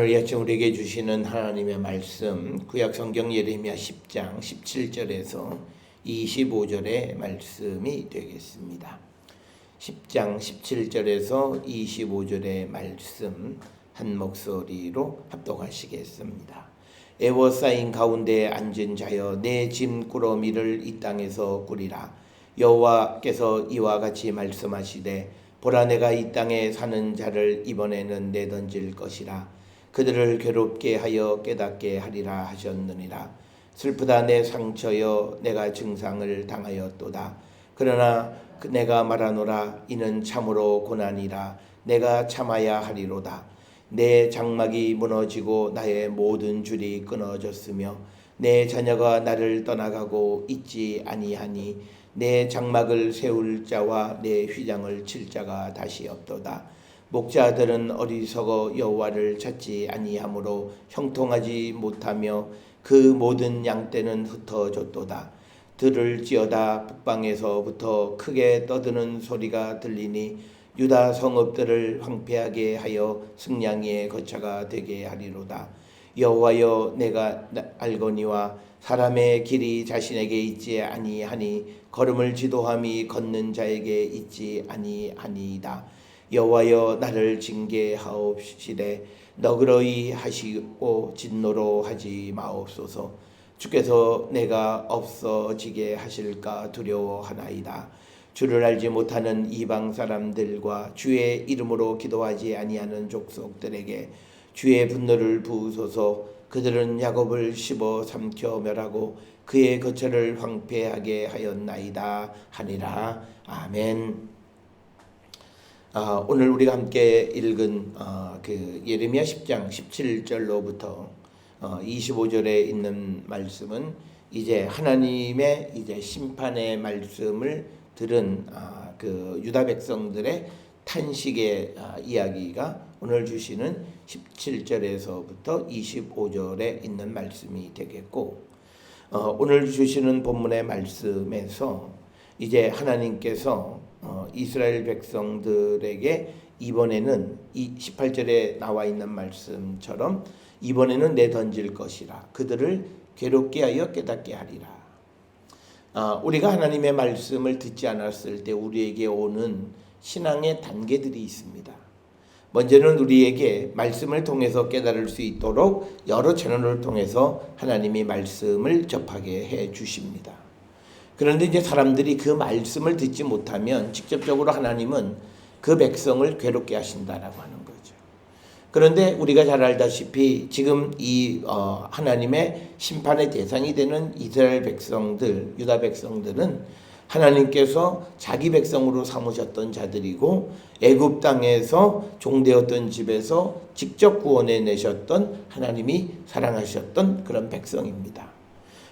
오늘 이 아침 우리에게 주시는 하나님의 말씀 구약 성경 예레미야 10장 17절에서 25절의 말씀이 되겠습니다. 10장 17절에서 25절의 말씀 한 목소리로 합독하시겠습니다. 애워싸인 가운데 앉은 자여 내 짐 꾸러미를 이 땅에서 꾸리라. 여호와께서 이와 같이 말씀하시되 보라 내가 이 땅에 사는 자를 이번에는 내던질 것이라. 그들을 괴롭게 하여 깨닫게 하리라 하셨느니라. 슬프다 내 상처여 내가 증상을 당하였도다. 그러나 내가 말하노라 이는 참으로 고난이라. 내가 참아야 하리로다. 내 장막이 무너지고 나의 모든 줄이 끊어졌으며 내 자녀가 나를 떠나가고 있지 아니하니 내 장막을 세울 자와 내 휘장을 칠 자가 다시 없도다. 목자들은 어리석어 여호와를 찾지 아니하므로 형통하지 못하며 그 모든 양떼는 흩어졌도다. 들을 지어다 북방에서부터 크게 떠드는 소리가 들리니 유다 성읍들을 황폐하게 하여 승냥이의 거처가 되게 하리로다. 여호와여 내가 알거니와 사람의 길이 자신에게 있지 아니하니 걸음을 지도함이 걷는 자에게 있지 아니하니이다. 여호와여 나를 징계하옵시되 너그러이 하시고 진노로 하지 마옵소서. 주께서 내가 없어지게 하실까 두려워하나이다. 주를 알지 못하는 이방 사람들과 주의 이름으로 기도하지 아니하는 족속들에게 주의 분노를 부으소서. 그들은 야곱을 씹어 삼켜 멸하고 그의 거처를 황폐하게 하였나이다 하니라. 아멘. 오늘 우리가 함께 읽은 그 예레미야 10장 17절로부터 25절에 있는 말씀은 이제 하나님의 이제 심판의 말씀을 들은 그 유다 백성들의 탄식의 이야기가 오늘 주시는 17절에서부터 25절에 있는 말씀이 되겠고, 오늘 주시는 본문의 말씀에서 이제 하나님께서 이스라엘 백성들에게 이번에는 이 18절에 나와 있는 말씀처럼 이번에는 내던질 것이라. 그들을 괴롭게 하여 깨닫게 하리라. 우리가 하나님의 말씀을 듣지 않았을 때 우리에게 오는 신앙의 단계들이 있습니다. 먼저는 우리에게 말씀을 통해서 깨달을 수 있도록 여러 채널을 통해서 하나님이 말씀을 접하게 해 주십니다. 그런데 이제 사람들이 그 말씀을 듣지 못하면 직접적으로 하나님은 그 백성을 괴롭게 하신다라고 하는 거죠. 그런데 우리가 잘 알다시피 지금 이 하나님의 심판의 대상이 되는 이스라엘 백성들, 유다 백성들은 하나님께서 자기 백성으로 삼으셨던 자들이고 애굽 땅에서 종되었던 집에서 직접 구원해 내셨던 하나님이 사랑하셨던 그런 백성입니다.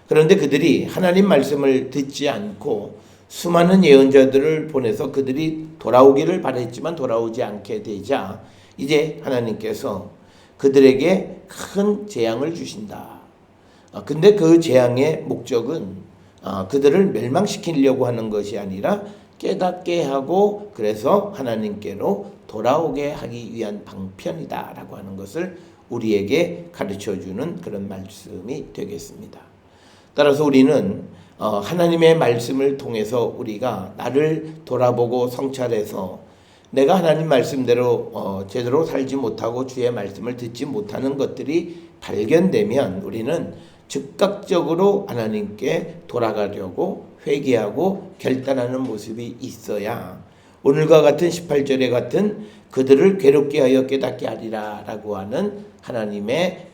그런데 그들이 하나님 말씀을 듣지 않고 수많은 예언자들을 보내서 그들이 돌아오기를 바랬지만 돌아오지 않게 되자 이제 하나님께서 그들에게 큰 재앙을 주신다. 근데 그 재앙의 목적은 그들을 멸망시키려고 하는 것이 아니라 깨닫게 하고 그래서 하나님께로 돌아오게 하기 위한 방편이다라고 하는 것을 우리에게 가르쳐주는 그런 말씀이 되겠습니다. 따라서 우리는 하나님의 말씀을 통해서 우리가 나를 돌아보고 성찰해서 내가 하나님 말씀대로 제대로 살지 못하고 주의 말씀을 듣지 못하는 것들이 발견되면 우리는 즉각적으로 하나님께 돌아가려고 회개하고 결단하는 모습이 있어야 오늘과 같은 18절에 같은 그들을 괴롭게 하여 깨닫게 하리라 라고 하는 하나님의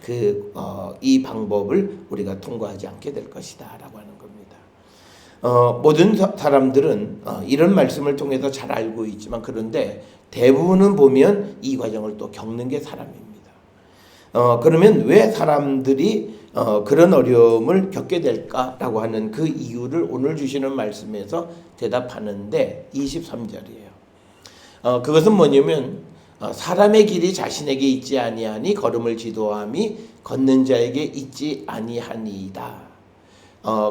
이 방법을 우리가 통과하지 않게 될 것이다 라고 하는 겁니다. 모든 사람들은 이런 말씀을 통해서 잘 알고 있지만 그런데 대부분은 보면 이 과정을 또 겪는 게 사람입니다. 그러면 왜 사람들이 그런 어려움을 겪게 될까라고 하는 그 이유를 오늘 주시는 말씀에서 대답하는데 23절이에요. 그것은 뭐냐면 사람의 길이 자신에게 있지 아니하니 걸음을 지도함이 걷는 자에게 있지 아니하니이다.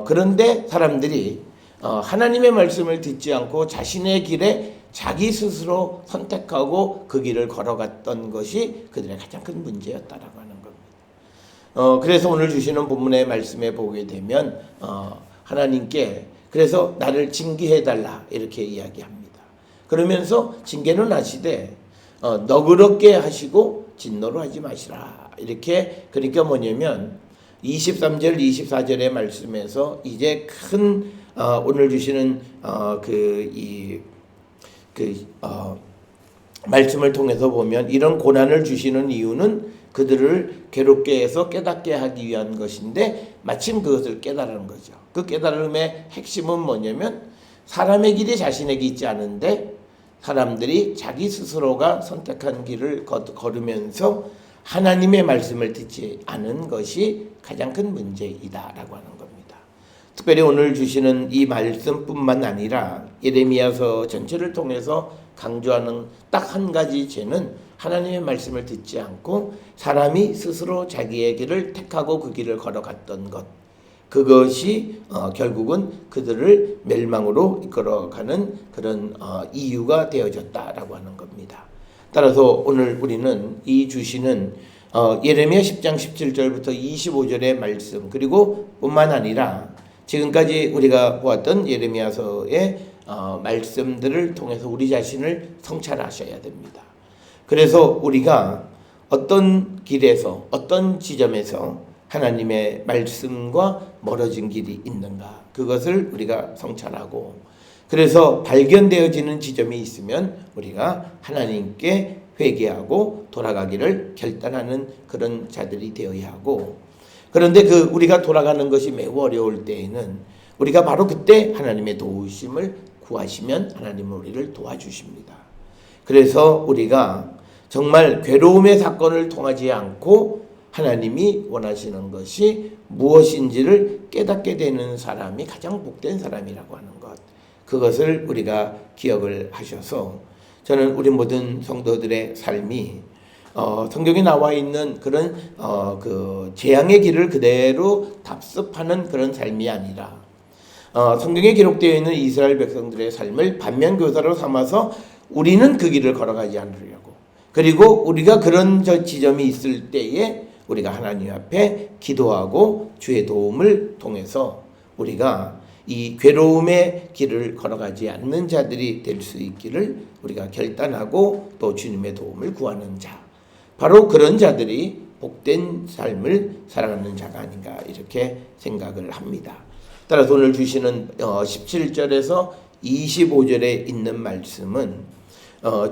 그런데 사람들이 하나님의 말씀을 듣지 않고 자신의 길에 자기 스스로 선택하고 그 길을 걸어갔던 것이 그들의 가장 큰 문제였다라고 하는 겁니다. 그래서 오늘 주시는 본문의 말씀에 보게 되면 하나님께 그래서 나를 징계해달라 이렇게 이야기합니다. 그러면서 징계는 하시되 너그럽게 하시고 진노로 하지 마시라 이렇게. 그러니까 뭐냐면 23절 24절의 말씀에서 이제 큰 오늘 주시는 말씀을 통해서 보면 이런 고난을 주시는 이유는 그들을 괴롭게 해서 깨닫게 하기 위한 것인데 마침 그것을 깨달은 거죠. 그 깨달음의 핵심은 뭐냐면 사람의 길이 자신에게 있지 않은데 사람들이 자기 스스로가 선택한 길을 걸으면서 하나님의 말씀을 듣지 않은 것이 가장 큰 문제이다라고 하는 겁니다. 특별히 오늘 주시는 이 말씀뿐만 아니라 예레미야서 전체를 통해서 강조하는 딱 한 가지 죄는 하나님의 말씀을 듣지 않고 사람이 스스로 자기의 길을 택하고 그 길을 걸어갔던 것, 그것이 결국은 그들을 멸망으로 이끌어가는 그런 이유가 되어졌다라고 하는 겁니다. 따라서 오늘 우리는 이 주시는 예레미야 10장 17절부터 25절의 말씀, 그리고 뿐만 아니라 지금까지 우리가 보았던 예레미야서의 말씀들을 통해서 우리 자신을 성찰하셔야 됩니다. 그래서 우리가 어떤 길에서 어떤 지점에서 하나님의 말씀과 멀어진 길이 있는가, 그것을 우리가 성찰하고, 그래서 발견되어지는 지점이 있으면 우리가 하나님께 회개하고 돌아가기를 결단하는 그런 자들이 되어야 하고, 그런데 우리가 돌아가는 것이 매우 어려울 때에는 우리가 바로 그때 하나님의 도우심을 구하시면 하나님은 우리를 도와주십니다. 그래서 우리가 정말 괴로움의 사건을 통하지 않고 하나님이 원하시는 것이 무엇인지를 깨닫게 되는 사람이 가장 복된 사람이라고 하는 것, 그것을 우리가 기억을 하셔서 저는 우리 모든 성도들의 삶이 성경에 나와 있는 그런 재앙의 길을 그대로 답습하는 그런 삶이 아니라 성경에 기록되어 있는 이스라엘 백성들의 삶을 반면교사로 삼아서 우리는 그 길을 걸어가지 않으려고, 그리고 우리가 그런 지점이 있을 때에 우리가 하나님 앞에 기도하고 주의 도움을 통해서 우리가 이 괴로움의 길을 걸어가지 않는 자들이 될 수 있기를 우리가 결단하고 또 주님의 도움을 구하는 자, 바로 그런 자들이 복된 삶을 살아가는 자가 아닌가 이렇게 생각을 합니다. 따라서 오늘 주시는 17절에서 25절에 있는 말씀은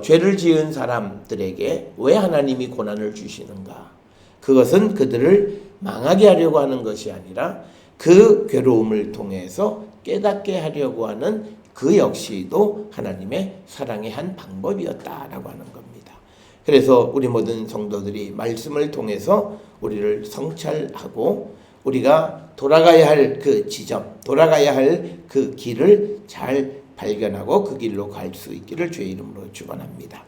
죄를 지은 사람들에게 왜 하나님이 고난을 주시는가, 그것은 그들을 망하게 하려고 하는 것이 아니라 그 괴로움을 통해서 깨닫게 하려고 하는 그 역시도 하나님의 사랑의 한 방법이었다라고 하는 겁니다. 그래서 우리 모든 성도들이 말씀을 통해서 우리를 성찰하고 우리가 돌아가야 할 그 지점, 돌아가야 할 그 길을 잘 발견하고 그 길로 갈 수 있기를 주의 이름으로 축원합니다.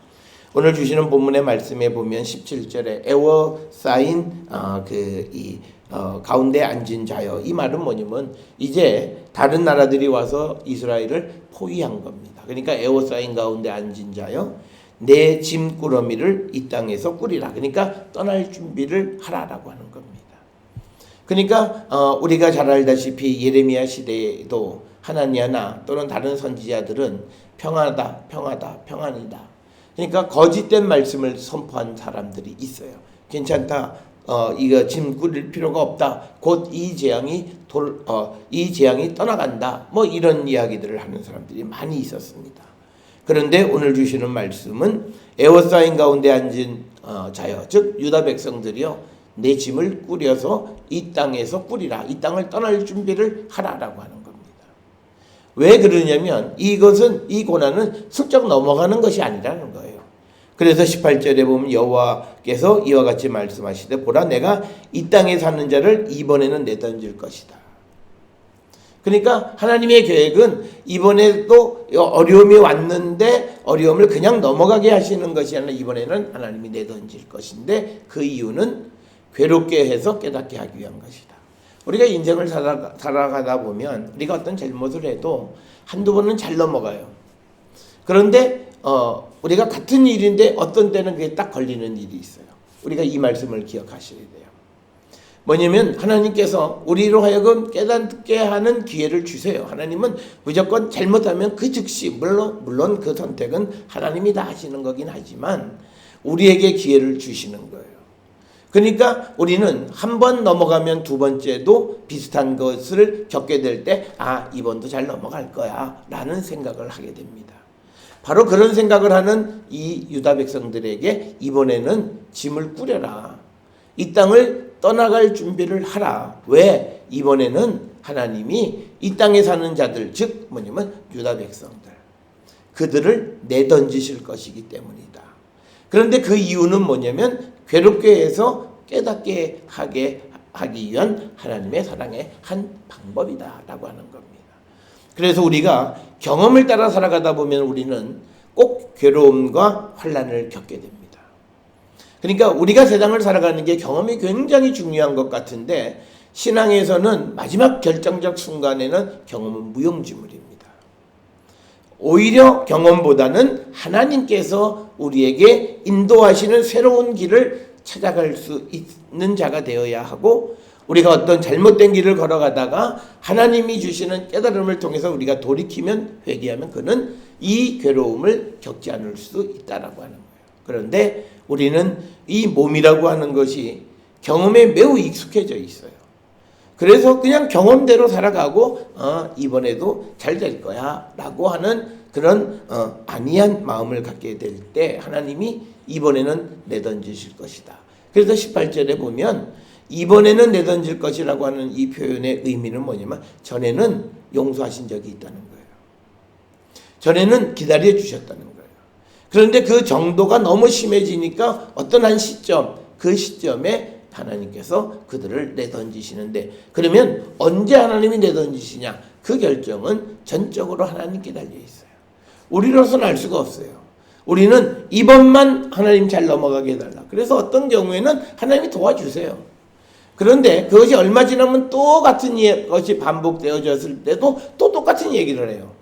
오늘 주시는 본문의 말씀에 보면 17절에 에워싸인 가운데 앉은 자여, 이 말은 뭐냐면 이제 다른 나라들이 와서 이스라엘을 포위한 겁니다. 그러니까 에워싸인 가운데 앉은 자여, 내 짐꾸러미를 이 땅에서 꾸리라. 그러니까 떠날 준비를 하라라고 하는 겁니다. 그러니까 우리가 잘 알다시피 예레미야 시대에도 하나니아나 또는 다른 선지자들은 평안하다, 평하다, 평안이다. 그러니까 거짓된 말씀을 선포한 사람들이 있어요. 괜찮다. 이거 짐 꾸릴 필요가 없다. 곧 이 재앙이 떠나간다. 뭐 이런 이야기들을 하는 사람들이 많이 있었습니다. 그런데 오늘 주시는 말씀은 에워싸인 가운데 앉은 자여, 즉 유다 백성들이요, 내 짐을 꾸려서 이 땅에서 꾸리라. 이 땅을 떠날 준비를 하라라고 하는 겁니다. 왜 그러냐면 이 고난은 슬쩍 넘어가는 것이 아니라는 거예요. 그래서 18절에 보면 여호와께서 이와 같이 말씀하시되 보라, 내가 이 땅에 사는 자를 이번에는 내던질 것이다. 그러니까 하나님의 계획은 이번에도 어려움이 왔는데 어려움을 그냥 넘어가게 하시는 것이 아니라 이번에는 하나님이 내던질 것인데, 그 이유는 괴롭게 해서 깨닫게 하기 위한 것이다. 우리가 인생을 살아가다 보면 우리가 어떤 잘못을 해도 한두 번은 잘 넘어가요. 그런데 우리가 같은 일인데 어떤 때는 그게 딱 걸리는 일이 있어요. 우리가 이 말씀을 기억하셔야 돼요. 뭐냐면 하나님께서 우리로 하여금 깨닫게 하는 기회를 주세요. 하나님은 무조건 잘못하면 그 즉시 물론 그 선택은 하나님이 다 하시는 거긴 하지만 우리에게 기회를 주시는 거예요. 그러니까 우리는 한 번 넘어가면 두 번째도 비슷한 것을 겪게 될 때 이번도 잘 넘어갈 거야 라는 생각을 하게 됩니다. 바로 그런 생각을 하는 이 유다 백성들에게 이번에는 짐을 꾸려라. 이 땅을 떠나갈 준비를 하라. 왜? 이번에는 하나님이 이 땅에 사는 자들, 즉 뭐냐면 유다 백성들, 그들을 내던지실 것이기 때문이다. 그런데 그 이유는 뭐냐면 괴롭게 해서 깨닫게 하기 위한 하나님의 사랑의 한 방법이다라고 하는 겁니다. 그래서 우리가 경험을 따라 살아가다 보면 우리는 꼭 괴로움과 환난을 겪게 됩니다. 그러니까 우리가 세상을 살아가는 게 경험이 굉장히 중요한 것 같은데 신앙에서는 마지막 결정적 순간에는 경험은 무용지물입니다. 오히려 경험보다는 하나님께서 우리에게 인도하시는 새로운 길을 찾아갈 수 있는 자가 되어야 하고, 우리가 어떤 잘못된 길을 걸어가다가 하나님이 주시는 깨달음을 통해서 우리가 돌이키면, 회개하면 그는 이 괴로움을 겪지 않을 수 있다라고 하는 거예요. 그런데 우리는 이 몸이라고 하는 것이 경험에 매우 익숙해져 있어요. 그래서 그냥 경험대로 살아가고 이번에도 잘 될 거야 라고 하는 그런 안이한 마음을 갖게 될 때 하나님이 이번에는 내던지실 것이다. 그래서 18절에 보면 이번에는 내던질 것이라고 하는 이 표현의 의미는 뭐냐면 전에는 용서하신 적이 있다는 거예요. 전에는 기다려 주셨다는 거예요. 그런데 그 정도가 너무 심해지니까 어떤 한 시점, 그 시점에 하나님께서 그들을 내던지시는데, 그러면 언제 하나님이 내던지시냐? 그 결정은 전적으로 하나님께 달려 있어요. 우리로서는 알 수가 없어요. 우리는 이번만 하나님 잘 넘어가게 해달라. 그래서 어떤 경우에는 하나님이 도와주세요. 그런데 그것이 얼마 지나면 또 같은 것이 반복되어졌을 때도 또 똑같은 얘기를 해요.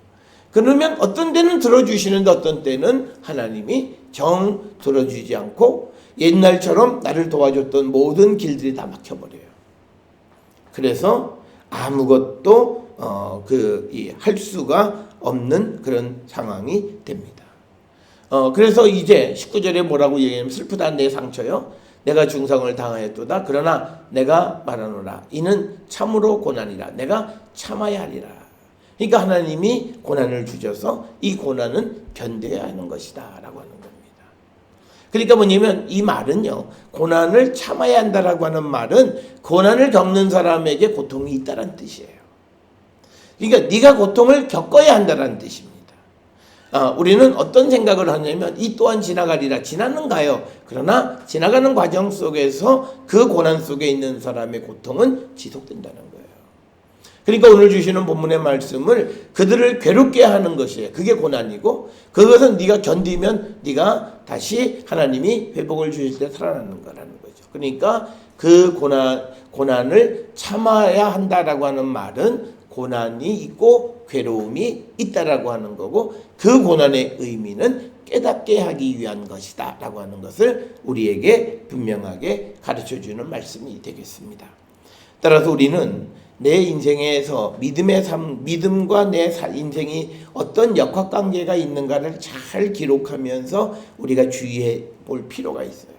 그러면 어떤 때는 들어주시는데 어떤 때는 하나님이 정 들어주지 않고 옛날처럼 나를 도와줬던 모든 길들이 다 막혀버려요. 그래서 아무것도 할 수가 없는 그런 상황이 됩니다. 그래서 이제 19절에 뭐라고 얘기하냐면 슬프다 내 상처요 내가 중상을 당하였도다. 그러나 내가 말하노라 이는 참으로 고난이라 내가 참아야 하리라. 그러니까 하나님이 고난을 주셔서 이 고난은 견뎌야 하는 것이다 라고 하는 겁니다. 그러니까 뭐냐면 이 말은요, 고난을 참아야 한다라고 하는 말은 고난을 겪는 사람에게 고통이 있다는 뜻이에요. 그러니까 네가 고통을 겪어야 한다는 뜻입니다. 우리는 어떤 생각을 하냐면 이 또한 지나가리라. 지나는가요? 그러나 지나가는 과정 속에서 그 고난 속에 있는 사람의 고통은 지속된다는 거예요. 그러니까 오늘 주시는 본문의 말씀을 그들을 괴롭게 하는 것이에요. 그게 고난이고 그것은 네가 견디면 네가 다시 하나님이 회복을 주실 때 살아나는 거라는 거죠. 그러니까 그 고난을 참아야 한다라고 하는 말은 고난이 있고 괴로움이 있다라고 하는 거고 그 고난의 의미는 깨닫게 하기 위한 것이다 라고 하는 것을 우리에게 분명하게 가르쳐주는 말씀이 되겠습니다. 따라서 우리는 내 인생에서 믿음과 내 인생이 어떤 역학관계가 있는가를 잘 기록하면서 우리가 주의해 볼 필요가 있어요.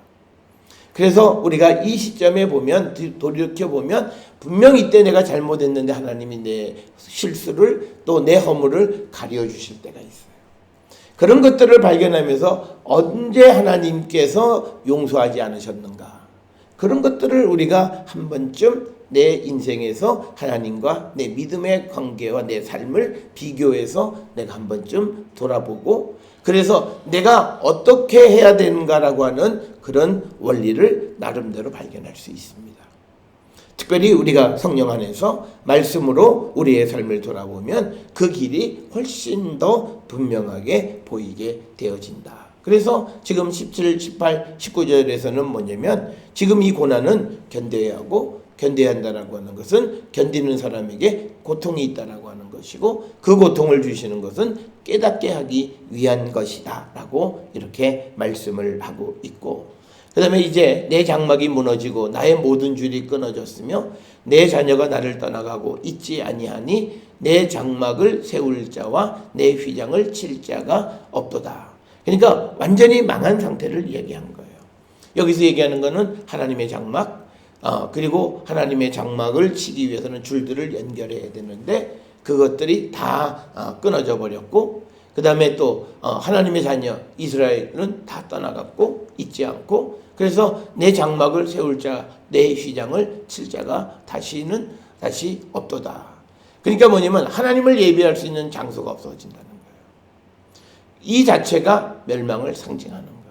그래서 우리가 이 시점에 보면 돌이켜보면 분명히 이때 내가 잘못했는데 하나님이 내 실수를 또 내 허물을 가려주실 때가 있어요. 그런 것들을 발견하면서 언제 하나님께서 용서하지 않으셨는가, 그런 것들을 우리가 한 번쯤 내 인생에서 하나님과 내 믿음의 관계와 내 삶을 비교해서 내가 한 번쯤 돌아보고, 그래서 내가 어떻게 해야 되는가라고 하는 그런 원리를 나름대로 발견할 수 있습니다. 특별히 우리가 성령 안에서 말씀으로 우리의 삶을 돌아보면 그 길이 훨씬 더 분명하게 보이게 되어진다. 그래서 지금 17, 18, 19절에서는 뭐냐면 지금 이 고난은 견뎌야 하고 견뎌야 한다라고 하는 것은 견디는 사람에게 고통이 있다라고 하는 것이고 그 고통을 주시는 것은 깨닫게 하기 위한 것이다 라고 이렇게 말씀을 하고 있고, 그 다음에 이제 내 장막이 무너지고 나의 모든 줄이 끊어졌으며 내 자녀가 나를 떠나가고 있지 아니하니 내 장막을 세울 자와 내 휘장을 칠 자가 없도다. 그러니까 완전히 망한 상태를 얘기한 거예요. 여기서 얘기하는 거는 하나님의 장막, 그리고 하나님의 장막을 치기 위해서는 줄들을 연결해야 되는데 그것들이 다 끊어져 버렸고, 그 다음에 또 하나님의 자녀 이스라엘은 다 떠나갔고 있지 않고, 그래서 내 장막을 세울 자, 내 휘장을 칠 자가 다시 없도다. 그러니까 뭐냐면 하나님을 예배할 수 있는 장소가 없어진다는 거예요. 이 자체가 멸망을 상징하는 거예요.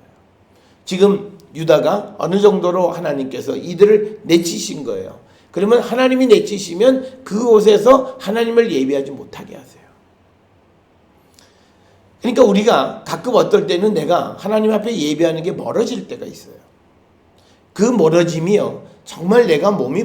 지금 유다가 어느 정도로 하나님께서 이들을 내치신 거예요. 그러면 하나님이 내치시면 그곳에서 하나님을 예배하지 못하게 하세요. 그러니까 우리가 가끔 어떨 때는 내가 하나님 앞에 예배하는 게 멀어질 때가 있어요. 그 멀어짐이요, 정말 내가 몸이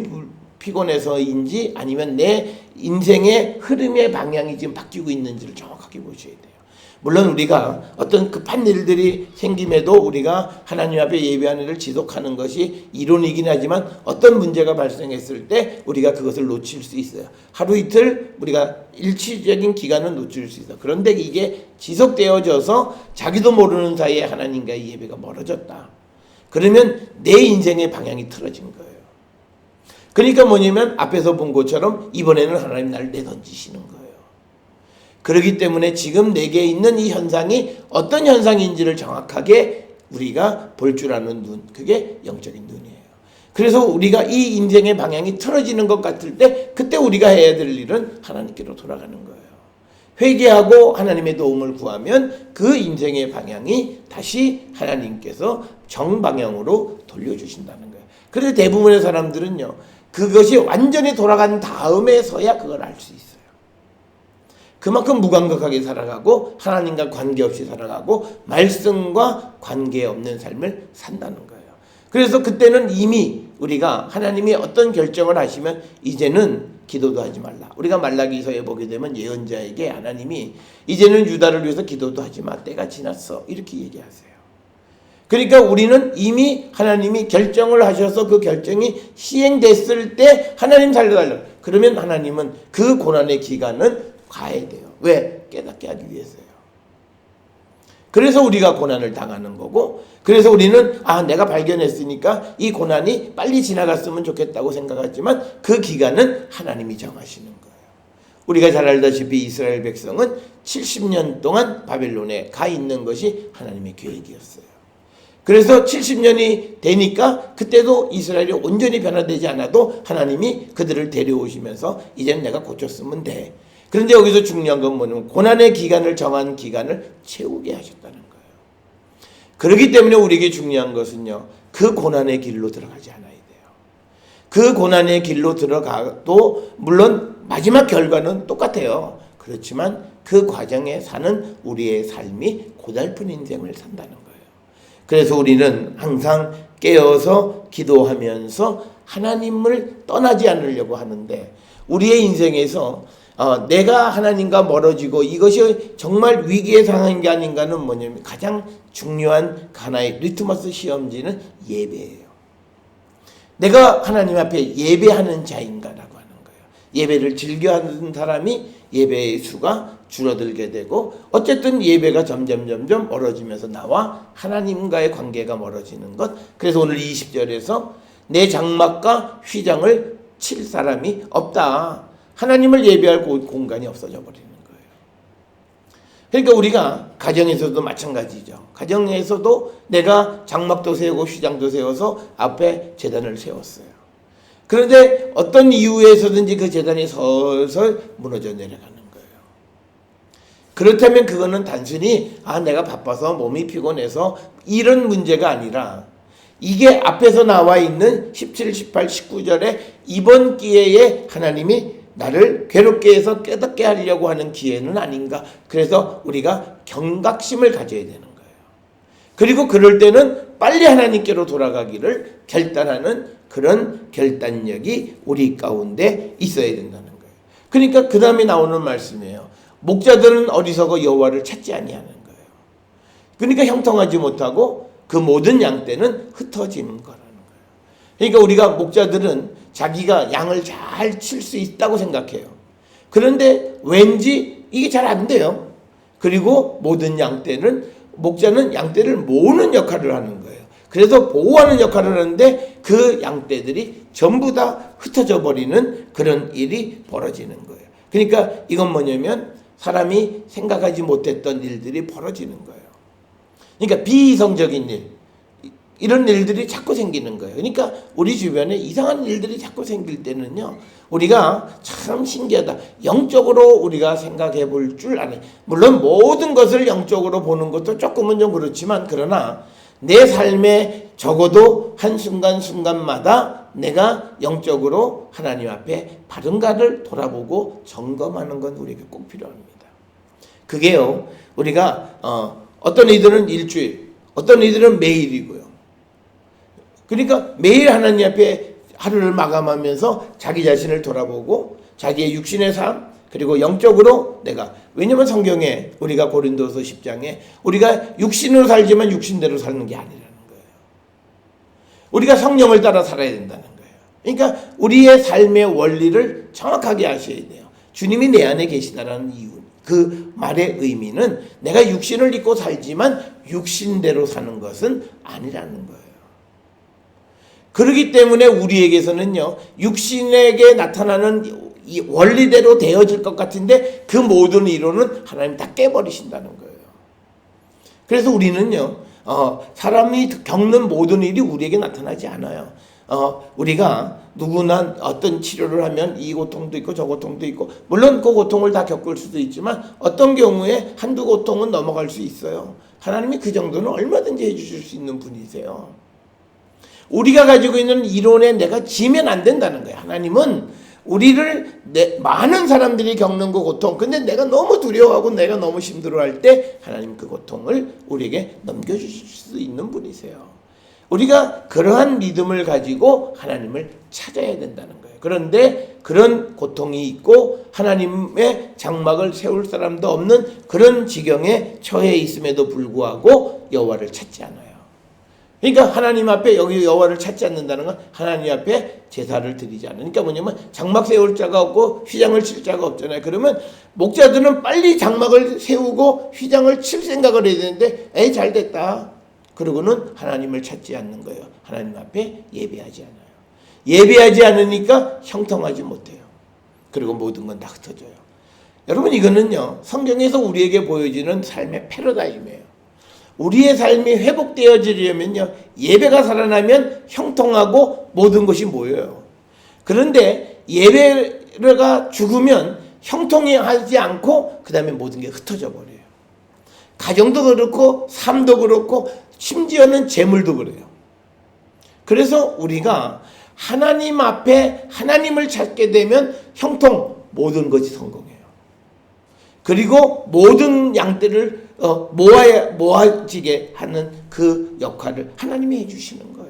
피곤해서인지 아니면 내 인생의 흐름의 방향이 지금 바뀌고 있는지를 정확하게 보셔야 돼요. 물론 우리가 어떤 급한 일들이 생김에도 우리가 하나님 앞에 예배하는 일을 지속하는 것이 이론이긴 하지만 어떤 문제가 발생했을 때 우리가 그것을 놓칠 수 있어요. 하루 이틀 우리가 일시적인 기간은 놓칠 수 있어요. 그런데 이게 지속되어져서 자기도 모르는 사이에 하나님과의 예배가 멀어졌다. 그러면 내 인생의 방향이 틀어진 거예요. 그러니까 뭐냐면 앞에서 본 것처럼 이번에는 하나님 나를 내던지시는 거예요. 그렇기 때문에 지금 내게 있는 이 현상이 어떤 현상인지를 정확하게 우리가 볼 줄 아는 눈, 그게 영적인 눈이에요. 그래서 우리가 이 인생의 방향이 틀어지는 것 같을 때 그때 우리가 해야 될 일은 하나님께로 돌아가는 거예요. 회개하고 하나님의 도움을 구하면 그 인생의 방향이 다시 하나님께서 정방향으로 돌려주신다는 거예요. 그래서 대부분의 사람들은요, 그것이 완전히 돌아간 다음에서야 그걸 알 수 있어요. 그만큼 무감각하게 살아가고 하나님과 관계없이 살아가고 말씀과 관계없는 삶을 산다는 거예요. 그래서 그때는 이미 우리가 하나님이 어떤 결정을 하시면 이제는 기도도 하지 말라. 우리가 말라기서에 보게 되면 예언자에게 하나님이 이제는 유다를 위해서 기도도 하지 마. 때가 지났어. 이렇게 얘기하세요. 그러니까 우리는 이미 하나님이 결정을 하셔서 그 결정이 시행됐을 때 하나님 살려달라. 그러면 하나님은 그 고난의 기간은 가야 돼요. 왜? 깨닫게 하기 위해서요. 그래서 우리가 고난을 당하는 거고, 그래서 우리는 내가 발견했으니까 이 고난이 빨리 지나갔으면 좋겠다고 생각하지만 그 기간은 하나님이 정하시는 거예요. 우리가 잘 알다시피 이스라엘 백성은 70년 동안 바벨론에 가 있는 것이 하나님의 계획이었어요. 그래서 70년이 되니까 그때도 이스라엘이 온전히 변화되지 않아도 하나님이 그들을 데려오시면서 이제는 내가 고쳤으면 돼. 그런데 여기서 중요한 건 뭐냐면 고난의 기간을 정한 기간을 채우게 하셨다는 거예요. 그렇기 때문에 우리에게 중요한 것은요, 그 고난의 길로 들어가지 않아야 돼요. 그 고난의 길로 들어가도 물론 마지막 결과는 똑같아요. 그렇지만 그 과정에 사는 우리의 삶이 고달픈 인생을 산다는 거예요. 그래서 우리는 항상 깨어서 기도하면서 하나님을 떠나지 않으려고 하는데, 우리의 인생에서 내가 하나님과 멀어지고 이것이 정말 위기의 상황인 게 아닌가는 뭐냐면 가장 중요한 하나의 리트머스 시험지는 예배예요. 내가 하나님 앞에 예배하는 자인가라고 하는 거예요. 예배를 즐겨하는 사람이 예배의 수가 줄어들게 되고, 어쨌든 예배가 점점 멀어지면서 나와 하나님과의 관계가 멀어지는 것. 그래서 오늘 20절에서 내 장막과 휘장을 칠 사람이 없다. 하나님을 예배할 공간이 없어져 버리는 거예요. 그러니까 우리가 가정에서도 마찬가지죠. 가정에서도 내가 장막도 세우고 휘장도 세워서 앞에 제단을 세웠어요. 그런데 어떤 이유에서든지 그 제단이 서서히 무너져 내려가는 거예요. 그렇다면 그거는 단순히 내가 바빠서 몸이 피곤해서 이런 문제가 아니라, 이게 앞에서 나와 있는 17, 18, 19절에 이번 기회에 하나님이 나를 괴롭게 해서 깨닫게 하려고 하는 기회는 아닌가. 그래서 우리가 경각심을 가져야 되는 거예요. 그리고 그럴 때는 빨리 하나님께로 돌아가기를 결단하는 그런 결단력이 우리 가운데 있어야 된다는 거예요. 그러니까 그 다음에 나오는 말씀이에요. 목자들은 어리석어 여호와를 찾지 아니하는 거예요. 그러니까 형통하지 못하고 그 모든 양떼는 흩어지는 거라는 거예요. 그러니까 우리가 목자들은 자기가 양을 잘 칠 수 있다고 생각해요. 그런데 왠지 이게 잘 안 돼요. 그리고 모든 양떼는 목자는 양떼를 모으는 역할을 하는 거예요. 그래서 보호하는 역할을 하는데 그 양떼들이 전부 다 흩어져 버리는 그런 일이 벌어지는 거예요. 그러니까 이건 뭐냐면 사람이 생각하지 못했던 일들이 벌어지는 거예요. 그러니까 비이성적인 일, 이런 일들이 자꾸 생기는 거예요. 그러니까 우리 주변에 이상한 일들이 자꾸 생길 때는요, 우리가 참 신기하다. 영적으로 우리가 생각해 볼 줄 아네. 물론 모든 것을 영적으로 보는 것도 조금은 좀 그렇지만, 그러나 내 삶에 적어도 한순간순간마다 내가 영적으로 하나님 앞에 바른가를 돌아보고 점검하는 건 우리에게 꼭 필요합니다. 그게요, 우리가 어떤 이들은 일주일, 어떤 이들은 매일이고요. 그러니까 매일 하나님 앞에 하루를 마감하면서 자기 자신을 돌아보고 자기의 육신의 삶, 그리고 영적으로 내가, 왜냐면 성경에 우리가 고린도서 10장에 우리가 육신으로 살지만 육신대로 사는 게 아니라는 거예요. 우리가 성령을 따라 살아야 된다는 거예요. 그러니까 우리의 삶의 원리를 정확하게 아셔야 돼요. 주님이 내 안에 계시다라는 이유, 그 말의 의미는 내가 육신을 입고 살지만 육신대로 사는 것은 아니라는 거예요. 그렇기 때문에 우리에게서는요, 육신에게 나타나는 이 원리대로 되어질 것 같은데 그 모든 이론은 하나님 다 깨버리신다는 거예요. 그래서 우리는요, 사람이 겪는 모든 일이 우리에게 나타나지 않아요. 우리가 누구나 어떤 치료를 하면 이 고통도 있고 저 고통도 있고, 물론 그 고통을 다 겪을 수도 있지만 어떤 경우에 한두 고통은 넘어갈 수 있어요. 하나님이 그 정도는 얼마든지 해주실 수 있는 분이세요. 우리가 가지고 있는 이론에 내가 지면 안 된다는 거예요. 하나님은 우리를 많은 사람들이 겪는 그 고통, 근데 내가 너무 두려워하고 내가 너무 힘들어할 때 하나님 그 고통을 우리에게 넘겨주실 수 있는 분이세요. 우리가 그러한 믿음을 가지고 하나님을 찾아야 된다는 거예요. 그런데 그런 고통이 있고 하나님의 장막을 세울 사람도 없는 그런 지경에 처해 있음에도 불구하고 여호와를 찾지 않아요. 그러니까 하나님 앞에 여기 여호와를 찾지 않는다는 건 하나님 앞에 제사를 드리지 않으니까, 그러니까 뭐냐면 장막 세울 자가 없고 휘장을 칠 자가 없잖아요. 그러면 목자들은 빨리 장막을 세우고 휘장을 칠 생각을 해야 되는데 에이 잘 됐다 그러고는 하나님을 찾지 않는 거예요. 하나님 앞에 예배하지 않아요. 예배하지 않으니까 형통하지 못해요. 그리고 모든 건 다 흩어져요. 여러분, 이거는요, 성경에서 우리에게 보여지는 삶의 패러다임이에요. 우리의 삶이 회복되어지려면요, 예배가 살아나면 형통하고 모든 것이 모여요. 그런데 예배가 죽으면 형통하지 않고 그 다음에 모든 게 흩어져 버려요. 가정도 그렇고 삶도 그렇고 심지어는 재물도 그래요. 그래서 우리가 하나님 앞에 하나님을 찾게 되면 형통, 모든 것이 성공해요. 그리고 모든 양떼를 모아지게 하는 그 역할을 하나님이 해주시는 거예요.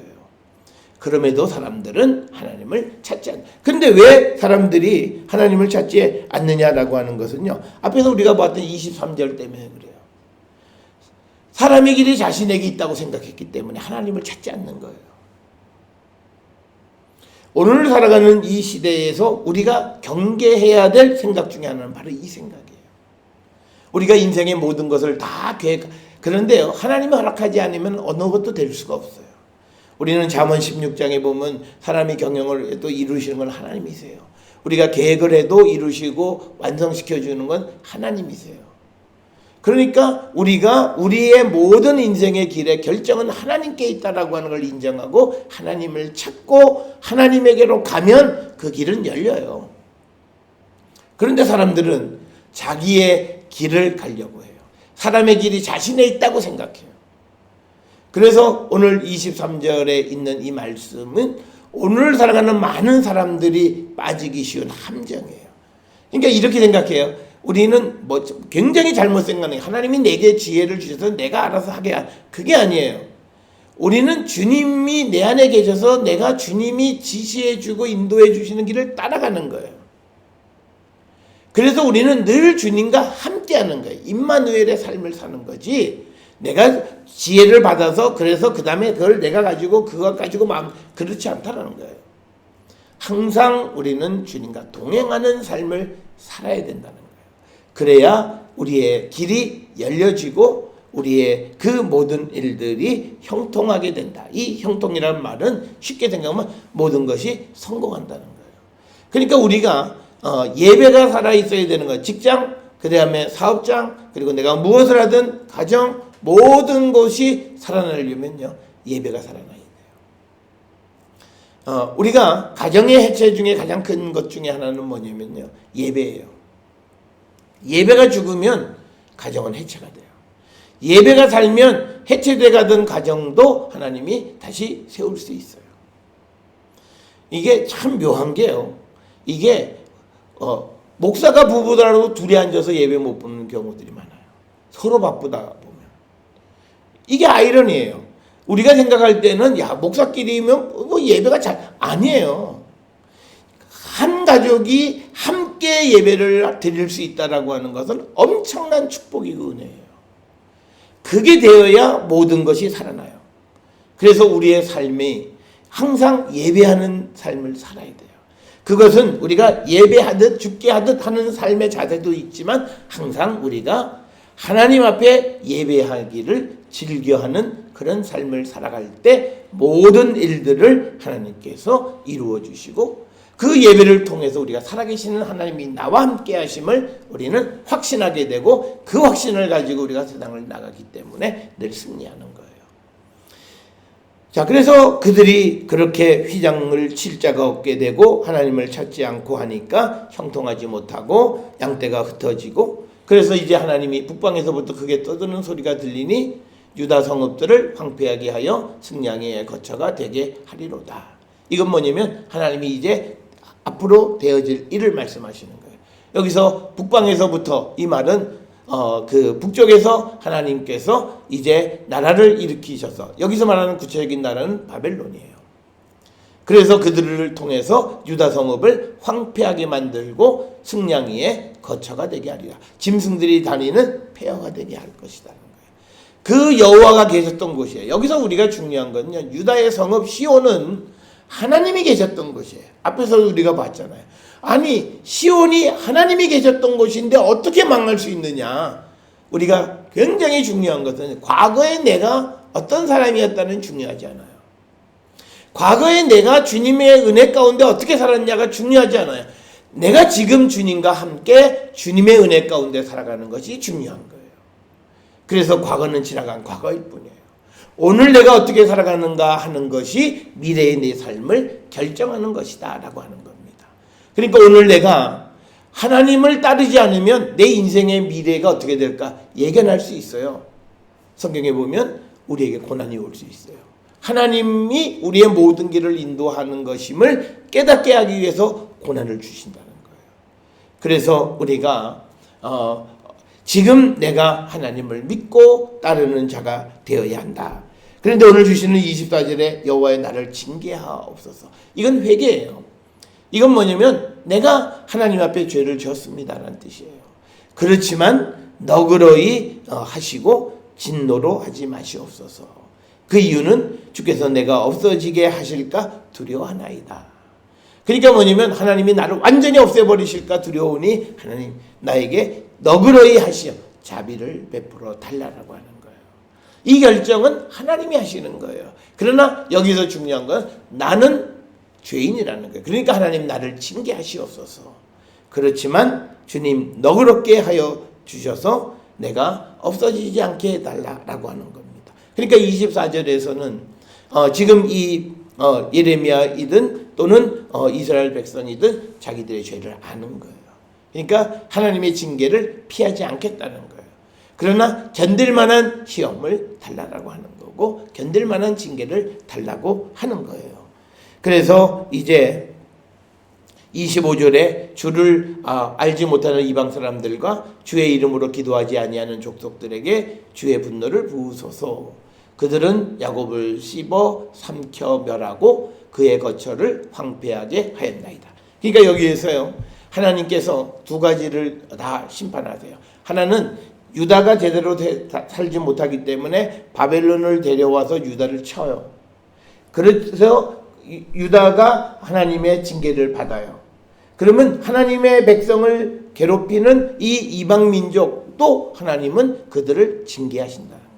그럼에도 사람들은 하나님을 찾지 않아요. 그런데 왜 사람들이 하나님을 찾지 않느냐라고 하는 것은요, 앞에서 우리가 봤던 23절 때문에 그래요. 사람의 길이 자신에게 있다고 생각했기 때문에 하나님을 찾지 않는 거예요. 오늘 살아가는 이 시대에서 우리가 경계해야 될 생각 중에 하나는 바로 이 생각이에요. 우리가 인생의 모든 것을 다 그런데요, 하나님이 허락하지 않으면 어느 것도 될 수가 없어요. 우리는 잠언 16장에 보면 사람이 경영을 해도 이루시는 건 하나님이세요. 우리가 계획을 해도 이루시고 완성시켜주는 건 하나님이세요. 그러니까 우리가 우리의 모든 인생의 길에 결정은 하나님께 있다라고 하는 걸 인정하고 하나님을 찾고 하나님에게로 가면 그 길은 열려요. 그런데 사람들은 자기의 길을 가려고 해요. 사람의 길이 자신에 있다고 생각해요. 그래서 오늘 23절에 있는 이 말씀은 오늘 살아가는 많은 사람들이 빠지기 쉬운 함정이에요. 그러니까 이렇게 생각해요. 우리는 굉장히 잘못 생각해요. 하나님이 내게 지혜를 주셔서 내가 알아서 하게 그게 아니에요. 우리는 주님이 내 안에 계셔서 내가 주님이 지시해주고 인도해주시는 길을 따라가는 거예요. 그래서 우리는 늘 주님과 함께하는 거예요. 임마누엘의 삶을 사는 거지, 내가 지혜를 받아서 그래서 그 다음에 그걸 내가 가지고 그것 가지고 마음, 그렇지 않다는 거예요. 항상 우리는 주님과 동행하는 삶을 살아야 된다는 거예요. 그래야 우리의 길이 열려지고 우리의 그 모든 일들이 형통하게 된다. 이 형통이라는 말은 쉽게 생각하면 모든 것이 성공한다는 거예요. 그러니까 우리가 예배가 살아있어야 되는 거예요. 직장, 그 다음에 사업장, 그리고 내가 무엇을 하든 가정, 모든 것이 살아나려면요, 예배가 살아나야 돼요. 우리가 가정의 해체 중에 가장 큰 것 중에 하나는 뭐냐면요, 예배예요. 예배가 죽으면 가정은 해체가 돼요. 예배가 살면 해체돼 가던 가정도 하나님이 다시 세울 수 있어요. 이게 참 묘한 게요, 이게 목사가 부부더라도 둘이 앉아서 예배 못 보는 경우들이 많아요. 서로 바쁘다 보면. 이게 아이러니예요. 우리가 생각할 때는 야, 목사끼리면 뭐 예배가 잘, 아니에요. 한 가족이 함께 예배를 드릴 수 있다라고 하는 것은 엄청난 축복이고 은혜예요. 그게 되어야 모든 것이 살아나요. 그래서 우리의 삶이 항상 예배하는 삶을 살아야 돼요. 그것은 우리가 예배하듯 죽게 하듯 하는 삶의 자세도 있지만 항상 우리가 하나님 앞에 예배하기를 즐겨하는 그런 삶을 살아갈 때 모든 일들을 하나님께서 이루어 주시고 그 예배를 통해서 우리가 살아계시는 하나님이 나와 함께 하심을 우리는 확신하게 되고 그 확신을 가지고 우리가 세상을 나가기 때문에 늘 승리하는 거예요. 자, 그래서 그들이 그렇게 휘장을 칠 자가 없게 되고 하나님을 찾지 않고 하니까 형통하지 못하고 양떼가 흩어지고, 그래서 이제 하나님이 북방에서부터 크게 떠드는 소리가 들리니 유다 성읍들을 황폐하게 하여 승냥의 거처가 되게 하리로다. 이건 뭐냐면 하나님이 이제 앞으로 되어질 일을 말씀하시는 거예요. 여기서 북방에서부터 이 말은 그 북쪽에서 하나님께서 이제 나라를 일으키셔서, 여기서 말하는 구체적인 나라는 바벨론이에요. 그래서 그들을 통해서 유다 성읍을 황폐하게 만들고 승냥이의 거처가 되게 하리라. 짐승들이 다니는 폐허가 되게 할 것이다. 그 여호와가 계셨던 곳이에요. 여기서 우리가 중요한 건요, 유다의 성읍 시온은 하나님이 계셨던 곳이에요. 앞에서 우리가 봤잖아요. 아니, 시온이 하나님이 계셨던 곳인데 어떻게 망할 수 있느냐. 우리가 굉장히 중요한 것은 과거에 내가 어떤 사람이었다는 중요하지 않아요. 과거에 내가 주님의 은혜 가운데 어떻게 살았냐가 중요하지 않아요. 내가 지금 주님과 함께 주님의 은혜 가운데 살아가는 것이 중요한 거예요. 그래서 과거는 지나간 과거일 뿐이에요. 오늘 내가 어떻게 살아가는가 하는 것이 미래의 내 삶을 결정하는 것이다 라고 하는 겁니다. 그러니까 오늘 내가 하나님을 따르지 않으면 내 인생의 미래가 어떻게 될까 예견할 수 있어요. 성경에 보면 우리에게 고난이 올 수 있어요. 하나님이 우리의 모든 길을 인도하는 것임을 깨닫게 하기 위해서 고난을 주신다는 거예요. 그래서 우리가 지금 내가 하나님을 믿고 따르는 자가 되어야 한다. 그런데 오늘 주시는 24절에 여호와의 나를 징계하옵소서. 이건 회개예요. 이건 뭐냐면 내가 하나님 앞에 죄를 지었습니다라는 뜻이에요. 그렇지만 너그러이 하시고 진노로 하지 마시옵소서. 그 이유는 주께서 내가 없어지게 하실까 두려워하나이다. 그러니까 뭐냐면 하나님이 나를 완전히 없애버리실까 두려우니 하나님 나에게 너그러이 하시어 자비를 베풀어 달라라고 하는 거예요. 이 결정은 하나님이 하시는 거예요. 그러나 여기서 중요한 건 나는 죄인이라는 거예요. 그러니까 하나님 나를 징계하시옵소서. 그렇지만 주님 너그럽게 하여 주셔서 내가 없어지지 않게 해달라라고 하는 겁니다. 그러니까 24절에서는 지금 이 예레미야이든 또는 이스라엘 백성이든 자기들의 죄를 아는 거예요. 그러니까 하나님의 징계를 피하지 않겠다는 거예요. 그러나 견딜 만한 시험을 달라고 하는 거고 견딜 만한 징계를 달라고 하는 거예요. 그래서 이제 25절에 주를 알지 못하는 이방 사람들과 주의 이름으로 기도하지 아니하는 족속들에게 주의 분노를 부으소서. 그들은 야곱을 씹어 삼켜 멸하고 그의 거처를 황폐하게 하였나이다. 그러니까 여기에서요, 하나님께서 두 가지를 다 심판하세요. 하나는 유다가 제대로 살지 못하기 때문에 바벨론을 데려와서 유다를 쳐요. 그래서 유다가 하나님의 징계를 받아요. 그러면 하나님의 백성을 괴롭히는 이 이방 민족도 하나님은 그들을 징계하신다는 거예요.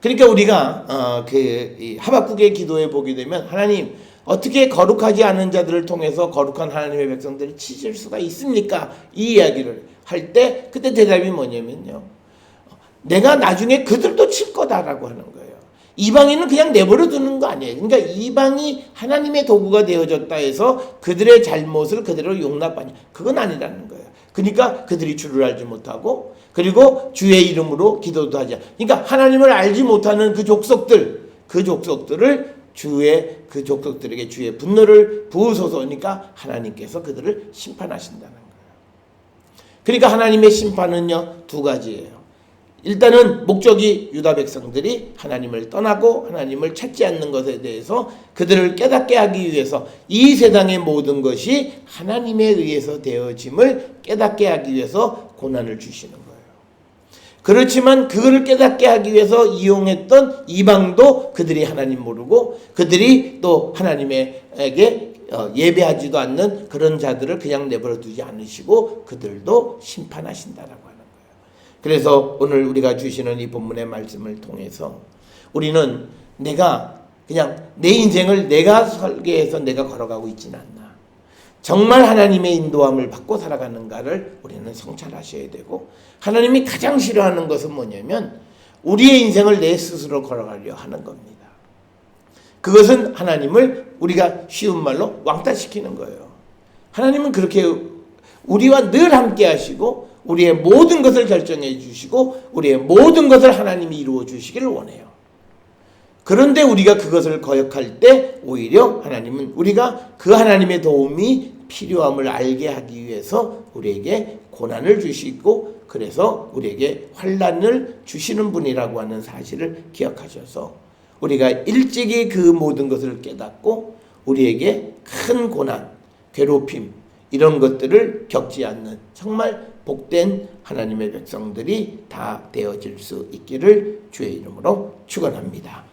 그러니까 우리가 이 하박국의 기도에 보게 되면, 하나님 어떻게 거룩하지 않은 자들을 통해서 거룩한 하나님의 백성들을 치실 수가 있습니까? 이 이야기를 할 때 그때 대답이 뭐냐면요, 내가 나중에 그들도 칠 거다라고 하는 거예요. 이방인은 그냥 내버려 두는 거 아니에요. 그러니까 이방이 하나님의 도구가 되어졌다 해서 그들의 잘못을 그대로 용납하냐, 그건 아니라는 거예요. 그러니까 그들이 주를 알지 못하고, 그리고 주의 이름으로 기도도 하지 않아. 그러니까 하나님을 알지 못하는 그 족속들을 주의 그 족속들에게 주의 분노를 부으소서. 그러니까 하나님께서 그들을 심판하신다는 거예요. 그러니까 하나님의 심판은요, 두 가지예요. 일단은 목적이 유다 백성들이 하나님을 떠나고 하나님을 찾지 않는 것에 대해서 그들을 깨닫게 하기 위해서, 이 세상의 모든 것이 하나님에 의해서 되어짐을 깨닫게 하기 위해서 고난을 주시는 거예요. 그렇지만 그거를 깨닫게 하기 위해서 이용했던 이방도 그들이 하나님 모르고, 그들이 또 하나님에게 예배하지도 않는 그런 자들을 그냥 내버려 두지 않으시고 그들도 심판하신다라고 하는 거예요. 그래서 오늘 우리가 주시는 이 본문의 말씀을 통해서 우리는 내가 그냥 내 인생을 내가 설계해서 내가 걸어가고 있지는 않나, 정말 하나님의 인도함을 받고 살아가는가를 우리는 성찰하셔야 되고, 하나님이 가장 싫어하는 것은 뭐냐면 우리의 인생을 내 스스로 걸어가려 하는 겁니다. 그것은 하나님을 우리가 쉬운 말로 왕따시키는 거예요. 하나님은 그렇게 우리와 늘 함께 하시고 우리의 모든 것을 결정해 주시고 우리의 모든 것을 하나님이 이루어 주시기를 원해요. 그런데 우리가 그것을 거역할 때 오히려 하나님은 우리가 그 하나님의 도움이 필요함을 알게 하기 위해서 우리에게 고난을 주시고, 그래서 우리에게 환난을 주시는 분이라고 하는 사실을 기억하셔서 우리가 일찍이 그 모든 것을 깨닫고 우리에게 큰 고난, 괴롭힘 이런 것들을 겪지 않는 정말 복된 하나님의 백성들이 다 되어질 수 있기를 주의 이름으로 축원합니다.